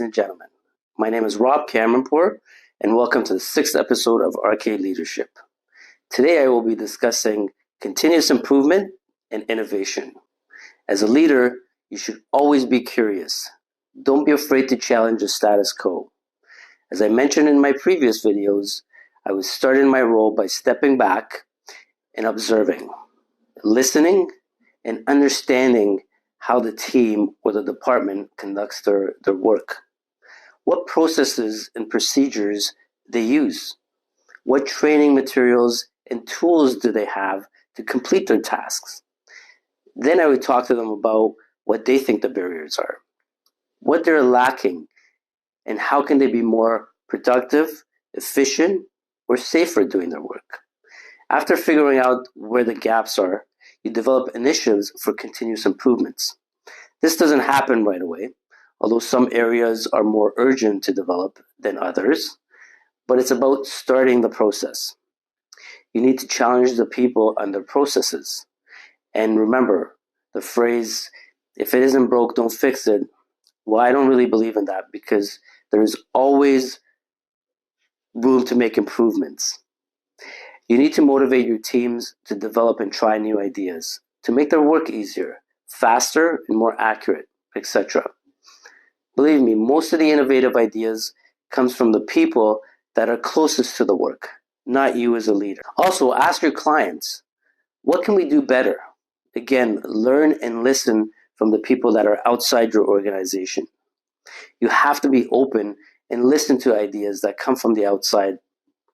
and gentlemen. My name is Rob Kamranpoor, and welcome to the 6th episode of Arcade Leadership. Today I will be discussing continuous improvement and innovation. As a leader, you should always be curious. Don't be afraid to challenge the status quo. As I mentioned in my previous videos, I was starting my role by stepping back and observing, listening, and understanding how the team or the department conducts their work. What processes and procedures they use. What training materials and tools do they have to complete their tasks. Then I would talk to them about what they think the barriers are, what they're lacking, and how can they be more productive, efficient, or safer doing their work. After figuring out where the gaps are, you develop initiatives for continuous improvements. This doesn't happen right away, although some areas are more urgent to develop than others, but it's about starting the process. You need to challenge the people on their processes. And remember the phrase, if it isn't broke, don't fix it. Well, I don't really believe in that because there is always room to make improvements. You need to motivate your teams to develop and try new ideas, to make their work easier, faster, and more accurate, etc. Believe me, most of the innovative ideas comes from the people that are closest to the work, not you as a leader. Also, ask your clients, what can we do better? Again, learn and listen from the people that are outside your organization. You have to be open and listen to ideas that come from the outside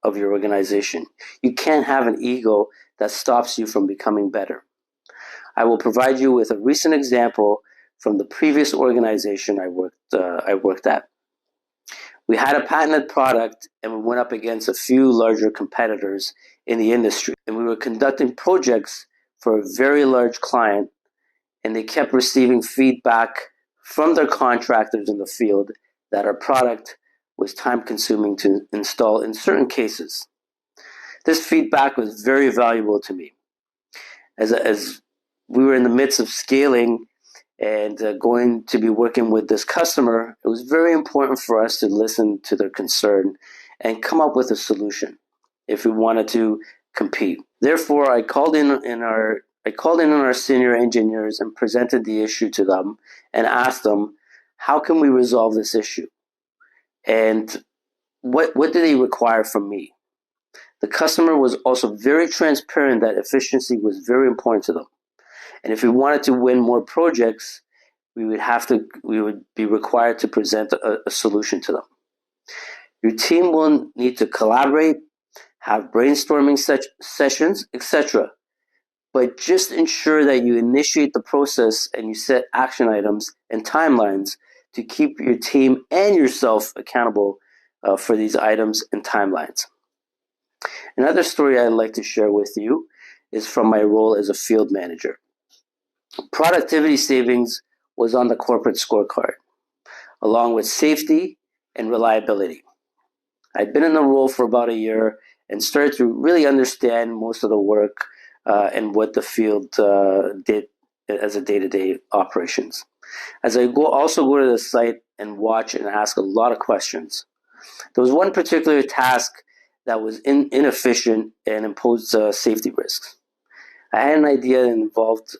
of your organization. You can't have an ego that stops you from becoming better. I will provide you with a recent example from the previous organization I worked at. We had a patented product and we went up against a few larger competitors in the industry. And we were conducting projects for a very large client, and they kept receiving feedback from their contractors in the field that our product was time-consuming to install in certain cases. This feedback was very valuable to me. As we were in the midst of scaling and going to be working with this customer, it was very important for us to listen to their concern and come up with a solution if we wanted to compete. Therefore, I called in our senior engineers and presented the issue to them and asked them, how can we resolve this issue? And what do they require from me? The customer was also very transparent that efficiency was very important to them. And if we wanted to win more projects, we would be required to present a solution to them. Your team will need to collaborate, have brainstorming sessions, etc. But just ensure that you initiate the process and you set action items and timelines to keep your team and yourself accountable for these items and timelines. Another story I'd like to share with you is from my role as a field manager. Productivity savings was on the corporate scorecard, along with safety and reliability. I'd been in the role for about a year and started to really understand most of the work and what the field did as a day-to-day operations. As I also go to the site and watch and ask a lot of questions. There was one particular task that was inefficient and imposed safety risks. I had an idea that involved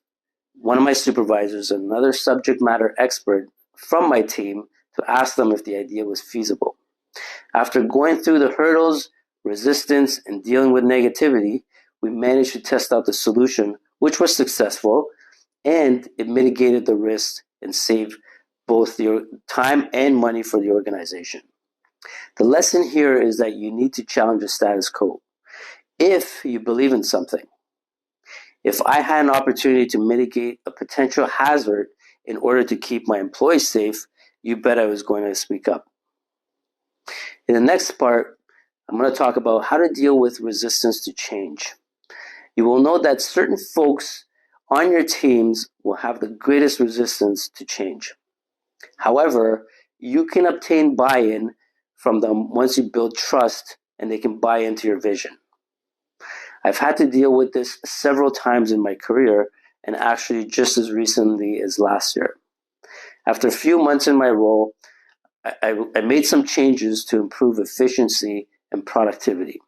one of my supervisors and another subject matter expert from my team to ask them if the idea was feasible. After going through the hurdles, resistance, and dealing with negativity, we managed to test out the solution, which was successful, and it mitigated the risk and saved both the time and money for the organization. The lesson here is that you need to challenge the status quo. If you believe in something, if I had an opportunity to mitigate a potential hazard in order to keep my employees safe, you bet I was going to speak up. In the next part, I'm going to talk about how to deal with resistance to change. You will know that certain folks on your teams will have the greatest resistance to change. However, you can obtain buy-in from them once you build trust and they can buy into your vision. I've had to deal with this several times in my career, and actually just as recently as last year. After a few months in my role, I made some changes to improve efficiency and productivity.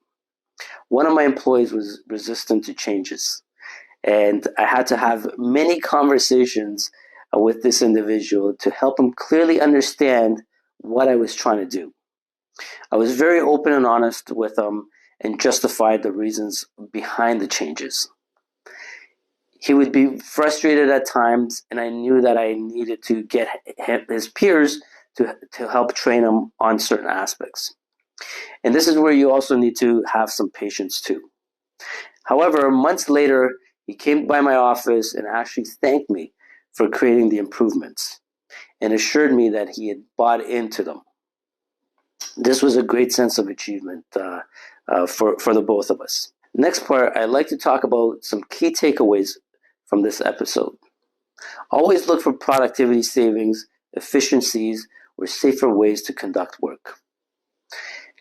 One of my employees was resistant to changes, and I had to have many conversations with this individual to help him clearly understand what I was trying to do. I was very open and honest with him and justified the reasons behind the changes. He would be frustrated at times, and I knew that I needed to get his peers to help train him on certain aspects. And this is where you also need to have some patience too. However, months later, he came by my office and actually thanked me for creating the improvements and assured me that he had bought into them. This was a great sense of achievement for the both of us. Next part, I'd like to talk about some key takeaways from this episode. Always look for productivity savings, efficiencies, or safer ways to conduct work.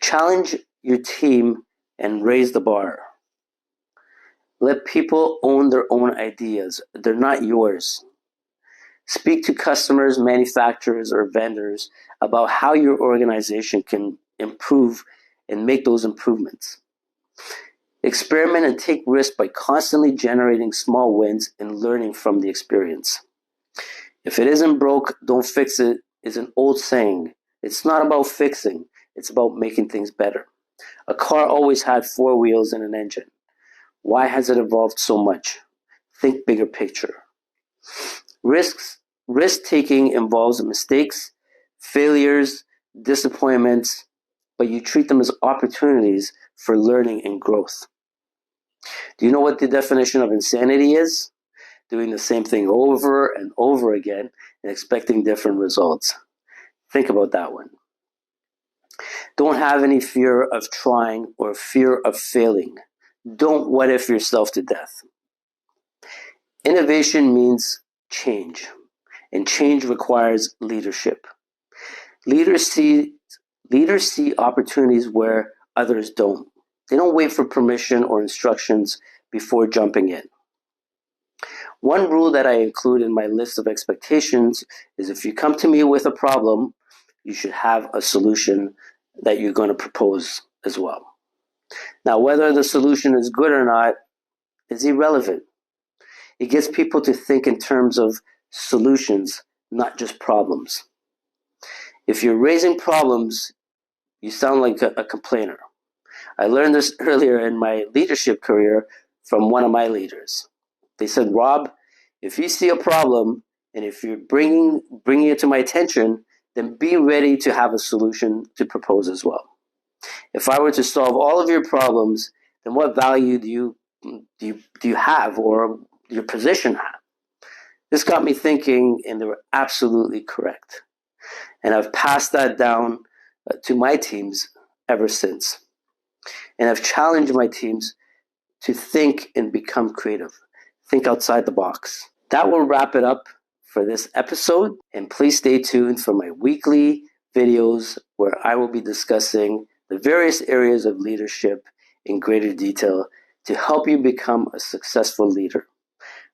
Challenge your team and raise the bar. Let people own their own ideas. They're not yours. Speak to customers, manufacturers, or vendors about how your organization can improve and make those improvements. Experiment and take risks by constantly generating small wins and learning from the experience. If it isn't broke, don't fix it is an old saying. It's not about fixing, it's about making things better. A car always had 4 wheels and an engine. Why has it evolved so much? Think bigger picture. Risk-taking involves mistakes, failures, disappointments, but you treat them as opportunities for learning and growth. Do you know what the definition of insanity is? Doing the same thing over and over again and expecting different results. Think about that one. Don't have any fear of trying or fear of failing. Don't what if yourself to death. Innovation means change, and change requires leadership. Leaders see opportunities where others don't. They don't wait for permission or instructions before jumping in. One rule that I include in my list of expectations is if you come to me with a problem, you should have a solution that you're going to propose as well. Now, whether the solution is good or not is irrelevant. It gets people to think in terms of solutions, not just problems. If you're raising problems, you sound like a complainer. I learned this earlier in my leadership career from one of my leaders. They said, Rob, if you see a problem and if you're bringing it to my attention, then be ready to have a solution to propose as well. If I were to solve all of your problems, then what value do you have or your position have? This got me thinking, and they were absolutely correct. And I've passed that down to my teams ever since. And I've challenged my teams to think and become creative. Think outside the box. That will wrap it up for this episode. And please stay tuned for my weekly videos where I will be discussing the various areas of leadership in greater detail to help you become a successful leader.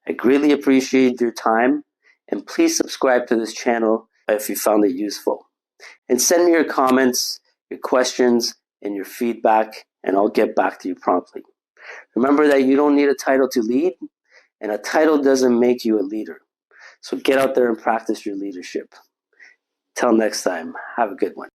I greatly appreciate your time, and please subscribe to this channel if you found it useful. And send me your comments, your questions, and your feedback, and I'll get back to you promptly. Remember that you don't need a title to lead, and a title doesn't make you a leader. So get out there and practice your leadership. Till next time, have a good one.